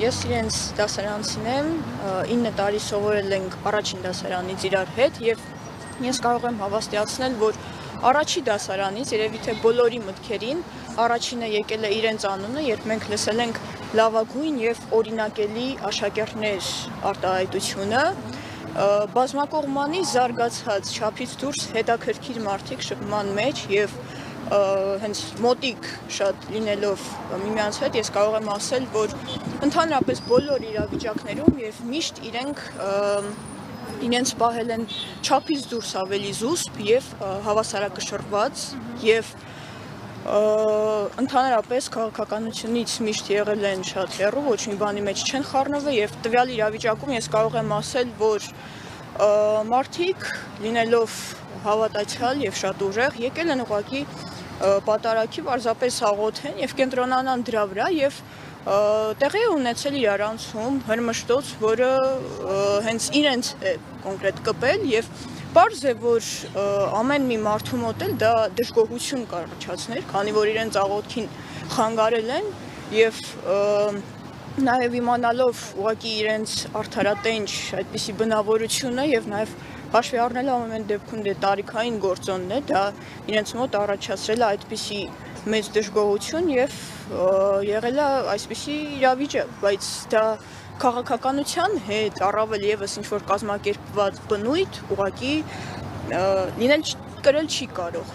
Ես իրենց դասարանցին եմ, 9 տարի սովորել ենք առաջին դասարանից իրար հետ եւ ես կարող եմ հավաստիացնել, որ առաջի դասարանից երևի թե բոլորի մտքերին առաջինը եկել է իրենց անունը, երբ մենք լսել ենք լավագույն եւ օրինակելի աշակերտներ արտահայտությունը, բազմակողմանի զարգացած չափից դուրս հետաքրքիր մարդիկ շփման մեջ եւ հենց մոտիկ շատ լինելով միմյանց հետ ես կարող եմ ասել, որ ընդհանրապես բոլոր իրավիճակներում եւ միշտ իրենց պահել են չափից դուրս ավելի զուսպ եւ հավասարակշռված եւ ընդհանրապես քաղաքականությունից միշտ եղել են շատ հեռու, ոչ մի բանի մեջ չեն խառնվել եւ տվյալ իրավիճակում ես կարող եմ ասել, որ մարդիկ լինելով հավատացյալ եւ շատ ուժեղ եկել են ուղղակի պատարագի պարզապես աղոթեն եւ կենտրոնանան դրա վրա եւ տեղի ունեցել իրար անցում հրմշտոց, որը հենց իրենց է կոնկրետ կպել եւ պարզ է, որ ամեն մի մարդու մոտ էլ դա դժգոհություն կառաջացներ, քանի որ իրենց աղոթքին խանգարել են եւ նաեւ իմանալով ուղղակի իրենց արդարատենչ այդպիսի բնավորությունը եւ նաեւ հաշվի առնելով ամեն դեպքում տարիքային գործոնն է, դա իրենց մոտ առաջացրել է այդպիսի մեծ դժգոհություն եւ եղել է այսպիսի իրավիճակ, բայց դա քաղաքականության հետ առավել եւս ինչ-որ կազմակերպված բնույթ ուղղակի լինել կրել չի կարող։